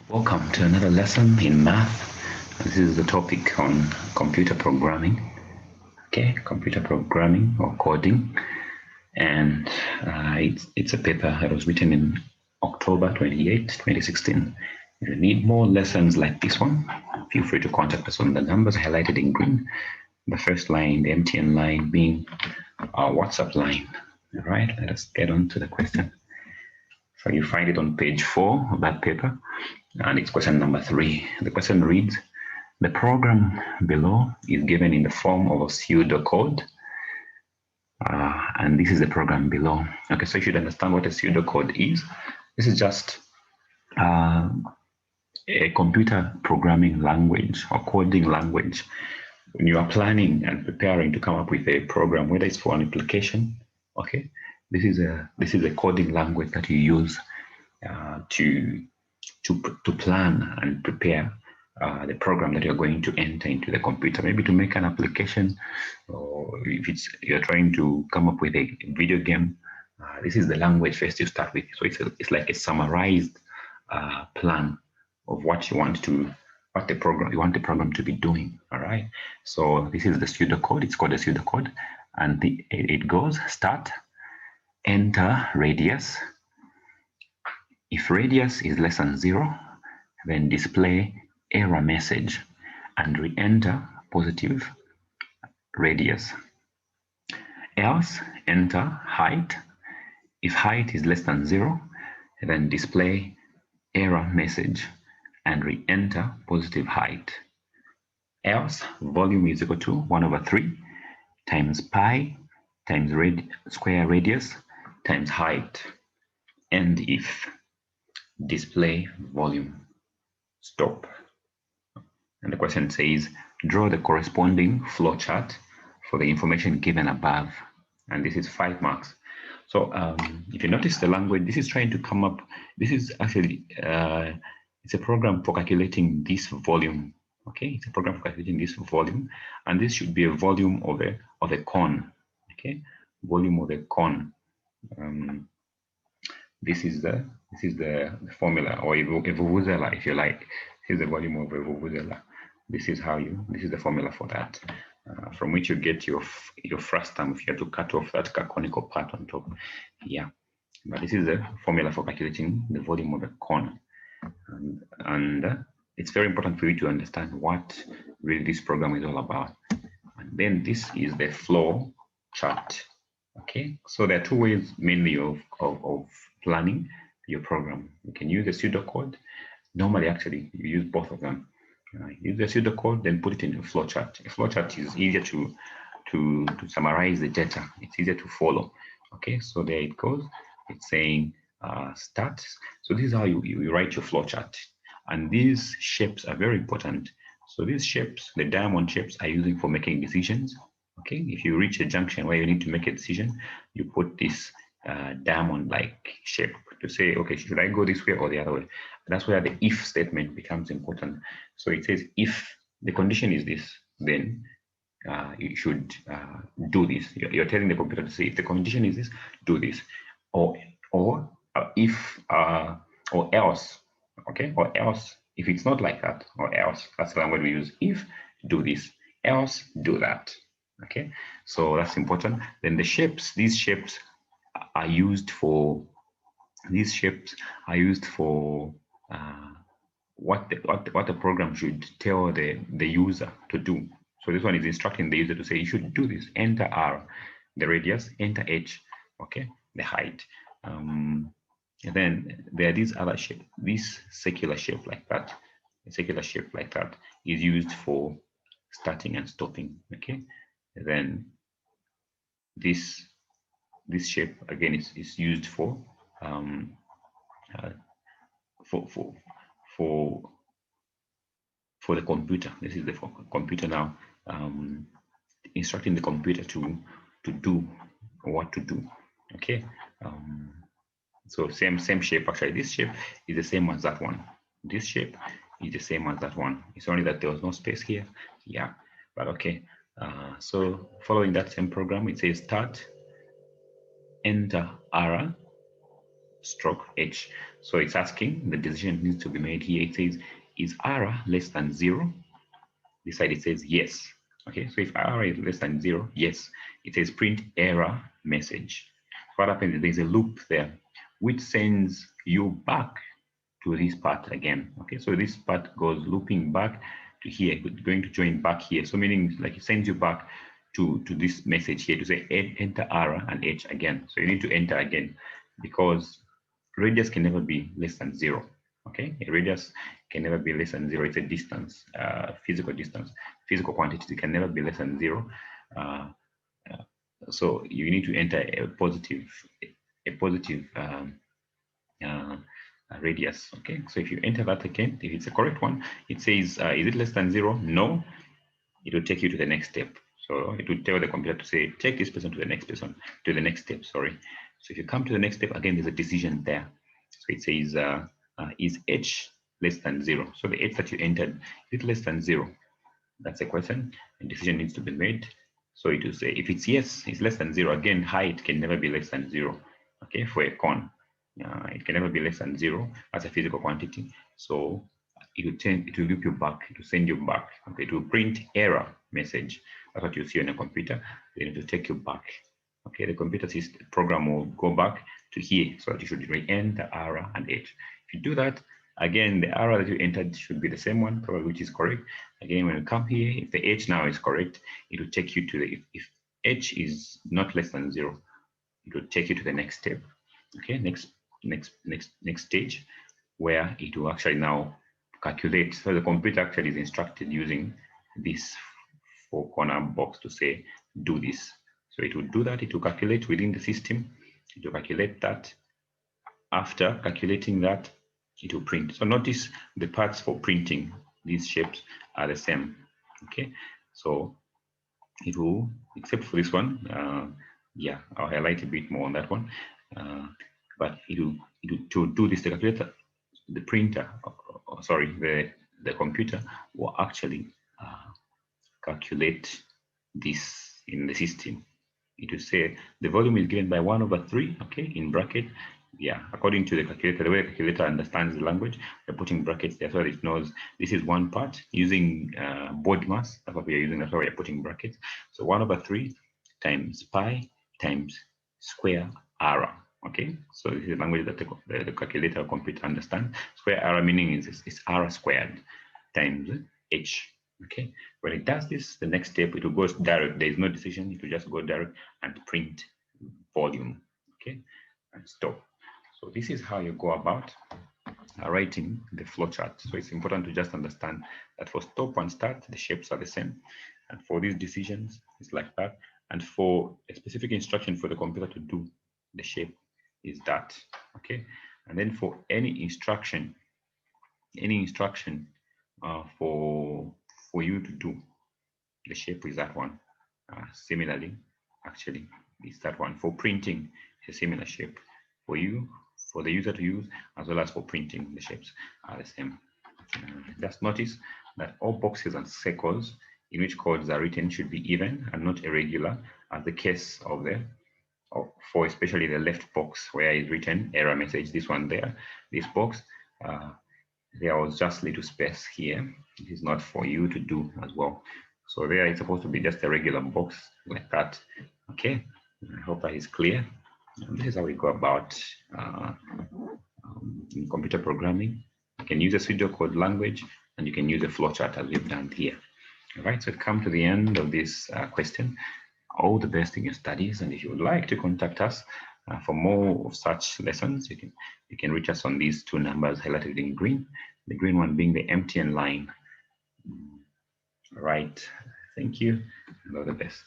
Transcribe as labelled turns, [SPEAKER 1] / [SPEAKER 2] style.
[SPEAKER 1] Welcome to another lesson in math. This is the topic on computer programming. Okay, computer programming or coding, and it's a paper that was written in October 2016. If you need more lessons like this one, feel free to contact us on the numbers highlighted in green. The first line, the MTN line, being our WhatsApp line. All right, let us get on to the question. So you find it on page 4 of that paper, and it's question number 3. The question reads, the program below is given in the form of a pseudocode, and this is the program below. Okay, so you should understand what a pseudocode is. This is just a computer programming language or coding language. When you are planning and preparing to come up with a program, whether it's for an application, okay, this is a coding language that you use to plan and prepare the program that you're going to enter into the computer, maybe to make an application, or if you're trying to come up with a video game. This is the language first you start with. So it's like a summarized plan of what you want the program to be doing. All right. So this is the pseudocode. It's called a pseudocode, and it goes start, enter radius. If radius is less than 0, then display error message and re-enter positive radius. Else enter height. If height is less than 0, then display error message and re-enter positive height. Else volume is equal to 1/3 times pi times square radius times height. And if display volume stop. And the question says, draw the corresponding flowchart for the information given above. And this is 5 marks. So if you notice the language, this is trying to come up. This is actually, it's a program for calculating this volume. Okay, it's a program for calculating this volume. And this should be a volume of a cone. Okay, volume of a cone. This is the formula, or a vuvuzela, if you like. This is the volume of a vuvuzela. This is the formula for that, from which you get your frustum if you have to cut off that conical part on top. Yeah, but this is the formula for calculating the volume of a cone, and it's very important for you to understand what really this program is all about. And then this is the flow chart. Okay, so there are 2 ways mainly of planning your program. You can use the pseudocode. Normally, actually, you use both of them. Use the pseudocode, then put it in a flowchart. A flowchart is easier to summarize the data. It's easier to follow. Okay, so there it goes. It's saying start. So this is how you write your flowchart. And these shapes are very important. So these shapes, the diamond shapes, are using for making decisions. Okay, if you reach a junction where you need to make a decision, you put this diamond-like shape to say, okay, should I go this way or the other way? And that's where the if statement becomes important. So it says, if the condition is this, then you should do this. You're telling the computer to say, if the condition is this, do this, or else. Okay, or else. If it's not like that, or else, that's the language we use. If, do this, else, do that. Okay, so that's important. Then the shapes, these shapes are used for what the program should tell the user to do. So this one is instructing the user to say, you should do this. Enter R, the radius, enter H, okay, the height. And then there are these other shapes. This circular shape like that, a circular shape like that is used for starting and stopping. Okay, and then this shape again is used for the computer. This is the computer now, instructing the computer to do what to do. Okay, so same shape. Actually, this shape is the same as that one. This shape is the same as that one. It's only that there was no space here. Yeah, but okay. So following that same program, it says start, enter R, stroke h. So it's asking, the decision needs to be made here. It says, is r less than 0? This side it says yes. Okay, so if r is less than 0, yes. It says print error message. What happens is there's a loop there which sends you back to this part again. Okay, so this part goes looping back to here, going to join back here. So meaning like it sends you back to this message here to say enter r and h again. So you need to enter again because radius can never be less than 0. Okay, a radius can never be less than 0. It's a distance, physical quantity. It can never be less than 0. So you need to enter a positive radius. Okay, so if you enter that again, if it's a correct one, it says, is it less than 0? No. It will take you to the next step. So it will tell the computer to say, take this person to the next person, to the next step, sorry. So if you come to the next step, again, there's a decision there. So it says, is h less than 0? So the h that you entered, is it less than 0? That's a question, and decision needs to be made. So it will say, if it's yes, it's less than 0. Again, height can never be less than 0. Okay, for a cone, it can never be less than 0 as a physical quantity. So it will loop you back, it will send you back. Okay, it will print error message. That's what you see on a computer. Then it will take you back. Okay, the computer system program will go back to here, so that you should re-enter r and h. If you do that, again, the r that you entered should be the same one, probably, which is correct. Again, when you come here, if the h now is correct, it will take you to the, if h is not less than 0, it will take you to the next step. Okay, next stage, where it will actually now calculate. So the computer actually is instructed using this 4-corner box to say, do this. So it will do that. It will calculate within the system. It will calculate that. After calculating that, it will print. So notice the parts for printing these shapes are the same. Okay, so it will, except for this one, yeah, I'll highlight a bit more on that one. But it will to do this, the calculator, the printer, sorry, the computer will actually calculate this in the system. It will say the volume is given by 1/3, okay, in bracket. Yeah, according to the calculator, the way the calculator understands the language, they're putting brackets there so that it knows this is one part using board mass. That's what we are using. That's why we are putting brackets. So 1/3 times pi times square r. Okay, so this is the language that the calculator or computer understands. Square r meaning is r squared times h. Okay, when it does this, the next step, it will go direct. There is no decision. It will just go direct and print volume. Okay, and stop. So this is how you go about writing the flowchart. So it's important to just understand that for stop and start, the shapes are the same. And for these decisions, it's like that. And for a specific instruction for the computer to do, the shape is that. Okay, and then for any instruction for you to do, the shape is that one. Similarly, actually, it's that one. For printing, it's a similar shape. For the user to use, as well as for printing, the shapes are the same. Just notice that all boxes and circles in which codes are written should be even and not irregular, as the case of for especially the left box where is written error message. This one there, this box, there was just little space here. It is not for you to do as well. So there it's supposed to be just a regular box like that. Okay, I hope that is clear. And this is how we go about in computer programming. You can use a pseudocode language and you can use a flowchart as we've done here. All right, so we've come to the end of this question. All the best in your studies, and if you would like to contact us for more of such lessons, you can reach us on these two numbers highlighted in green, the green one being the MTN line. All right, thank you, and all the best.